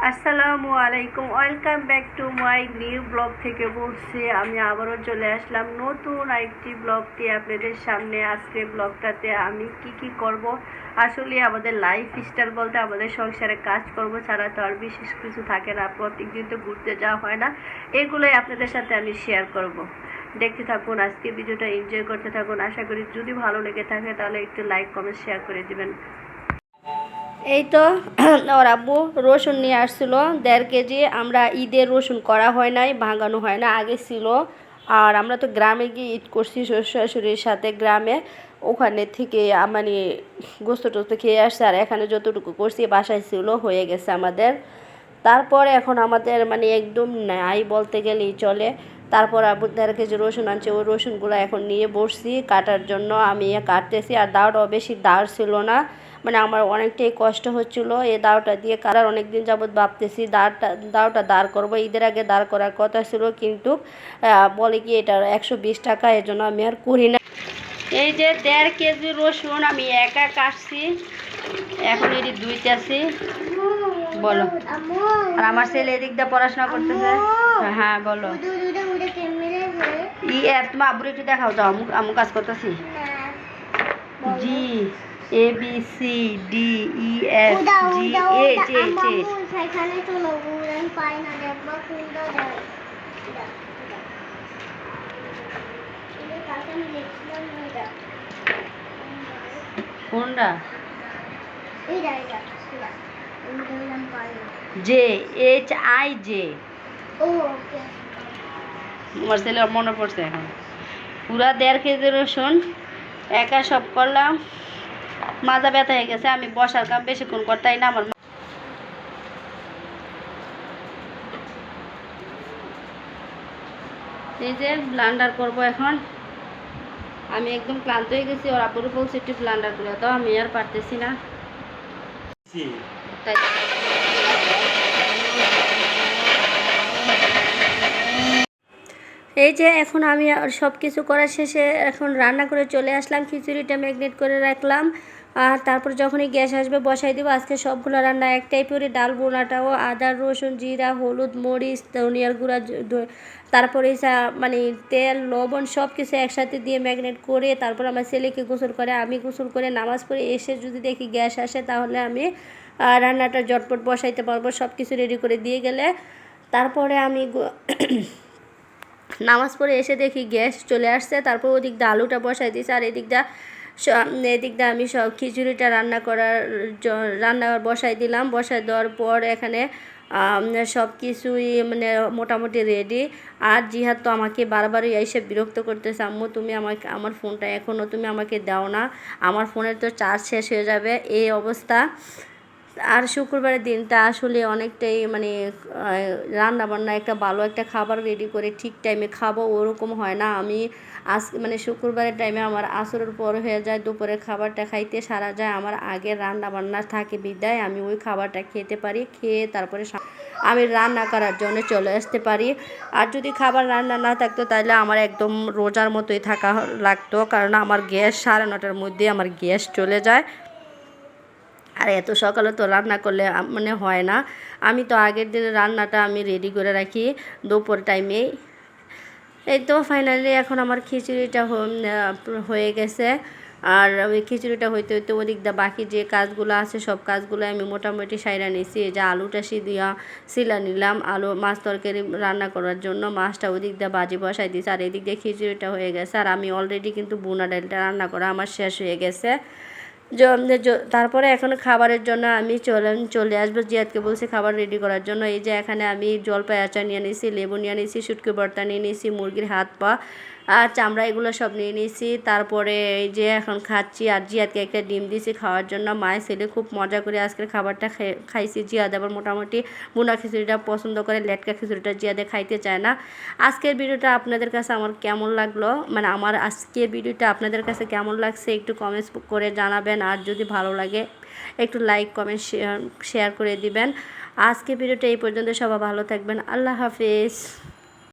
আসসালামু আলাইকুম, welcome back to my new blog থেকে বলছি। আমি আবারও চলে আসলাম নতুন আরেকটি ব্লগ দিয়ে আপনাদের সামনে। আজকে ব্লগটাতে আমি কি করব, আসলে আমাদের লাইফ স্টাইল বলতে আমাদের সংসারে কাজ করব ছাড়া তো আর বিশেষ কিছু থাকে না। প্রত্যেকদিন তো ঘুরতে যাওয়া হয় না, এগুলোই আপনাদের সাথে আমি শেয়ার করব। দেখতে থাকুন, আজকে ভিডিওটা এনজয় করতে থাকুন। আশা করি যদি ভালো লেগে থাকে তাহলে একটু লাইক কমেন্ট শেয়ার করে দিবেন। এই তো ওর আব্বু রসুন নিয়ে আসছিলো 1.5 কেজি। আমরা ঈদের রসুন করা হয় নাই, ভাঙানো হয় না, আগে ছিল। আর আমরা তো গ্রামে গিয়ে ঈদ করছি শ্বশুরের সাথে, গ্রামে ওখানে থেকে মানে গোস্ত টোস্ত খেয়ে আসছে। আর এখানে যতটুকু করছি বাসায় ছিল, হয়ে গেছে আমাদের। তারপরে এখন আমাদের মানে একদম নাই বলতে গেলেই চলে। তারপর আবু 1.5 কেজি রসুন আনছে, ওই রসুনগুলো এখন নিয়ে বসছি কাটার জন্য। আমি কাটতেছি, আর দাওটাও বেশি দাঁড় ছিল না, মানে আমার অনেকটাই কষ্ট হচ্ছিলো এই দাওটা দিয়ে কাটার। অনেক দিন যাবৎ ভাবতেছি দাওটা দাঁড় করবো, ঈদের আগে দাঁড় করার কথা ছিল, কিন্তু বলে কি এটা 120 টাকা, এর জন্য আমি আর করি না। এই যে 1.5 কেজি রসুন আমি একা কাটছি, এখন এটি ধুইতেছি। বলো। আর আমার ছেলে এদিক দিয়ে পড়াশোনা করতেছে। হ্যাঁ বলো। তোমার আব্বুর একটু দেখাও, যাও আমি কাজ করতেছি। জি A B C D E F G H H H. কোনটা? J H I J. আমার ছেলে মনে পড়ছে এখন। পুরা 1.5 কেজি রসুন একা সব করলাম, মাজা ব্যথা হয়ে গেছে। আমি বসার কাম বেশিক্ষণ করতেই না আমার। এই যে ব্লান্ডার করবো এখন। আমি একদম ক্লান্ত হয়ে গেছি, ওর আব্বুর বলছি একটু ব্লান্ডার করে দাও, আমি আর পারতেছি না। এই যে এখন আমি সব কিছু করা শেষে এখন রান্না করে চলে আসলাম। খিচুড়িটা ম্যাগনেট করে রাখলাম, আর তারপর যখনই গ্যাস আসবে বসাই দেবো। আজকে সবগুলো রান্না এক টাইপেরই, ডাল বোনাটাও আদা রসুন জিরা হলুদ মরিচ ধনিয়ার গুঁড়া, তারপরে মানে তেল লবণ সব কিছু একসাথে দিয়ে ম্যাগনেট করে তারপর আমার ছেলেকে গোসল করে, আমি গোসল করে নামাজ পড়ে এসে যদি দেখি গ্যাস আসে তাহলে আমি রান্নাটা জটপট বসাইতে পারবো। সব কিছু রেডি করে দিয়ে গেলে তারপরে আমি নামাজ পড়ে এসে দেখি গ্যাস চলে আসছে। তারপর ওদিক দিয়ে আলুটা বসাই দিয়েছি, আর এদিক দিয়ে আমি সব খিচুড়িটা রান্না বসাই দিলাম। বসাই দেওয়ার পর এখানে সব কিছুই মানে মোটামুটি রেডি। আর জিহাদ তো আমাকে বারবারই এসে বিরক্ত করতেছে, আম্মু তুমি আমার ফোনটা এখনও তুমি আমাকে দাও না, আমার ফোনের তো চার্জ শেষ হয়ে যাবে, এই অবস্থা। আর শুক্রবারের দিনটা আসলে অনেকটাই মানে রান্নাবান্না একটা ভালো একটা খাবার রেডি করে ঠিক টাইমে খাবো ওরকম হয় না। আমি মানে শুক্রবারের টাইমে আমার আসরের পর হয়ে যায়, দুপুরের খাবারটা খাইতে সারা যায়, আমার আগে রান্নাবান্না থাকে বিদায় আমি ওই খাবারটা খেতে পারি, খেয়ে তারপরে আমি রান্না করার জন্য চলে আসতে পারি। আর যদি খাবার রান্না না থাকতো তাহলে আমার একদম রোজার মতোই থাকা লাগতো, কারণ আমার গ্যাস 9:30টার মধ্যে আমার গ্যাস চলে যায়। আর এত সকালে তো রান্না করলে মানে হয় না। আমি তো আগের দিনে রান্নাটা আমি রেডি করে রাখি দুপুর টাইমেই। এই তো ফাইনালি এখন আমার খিচুড়িটা হয়ে গেছে। আর ওই খিচুড়িটা হইতে হইতে ওদিক দা বাকি যে কাজগুলো আছে সব কাজগুলো আমি মোটামুটি সাইরা নিয়েছি। এই যে আলুটা সিলা নিলাম, আলু মাছ তরকারি রান্না করার জন্য মাছটা ওদিক দিয়ে বাজি বসাই দিয়েছি, আর এদিক দিয়ে খিচুড়িটা হয়ে গেছে। আর আমি অলরেডি কিন্তু বুনা ডালটা রান্না করা আমার শেষ হয়ে গেছে। তারপরে এখন খাবারের জন্য আমি চলে আসবো। জিয়াদকে বলছি খাবার রেডি করার জন্য। এই যে এখানে আমি জলপাই আচার নিয়ে নিয়েছি, লেবু নিয়ে নিয়েছি, শুটকি ভর্তা নিয়ে নিয়েছি, মুরগির হাত পা আর চামড়া এগুলো সব নিয়ে নিয়েছি। তারপরে এই যে এখন খাচ্ছি, আর জিয়াদকে একটা ডিম দিয়েছি খাওয়ার জন্য। মায়ের ছেলে খুব মজা করে আজকের খাবারটা খাইছি। জিয়াদ আবার মোটামুটি বুনা খিচুড়িটা পছন্দ করে, লেটকা খিচুড়িটা জিয়াদে খাইতে চায় না। আজকের ভিডিওটা আপনাদের কাছে আমার কেমন লাগলো, মানে আমার আজকের ভিডিওটা আপনাদের কাছে কেমন লাগছে একটু কমেন্টস করে জানাবেন। আর যদি ভালো লাগে একটু লাইক কমেন্ট শেয়ার করে দিবেন। আজকে ভিডিওটা এই পর্যন্ত, সবাই ভালো থাকবেন, আল্লাহ হাফেজ।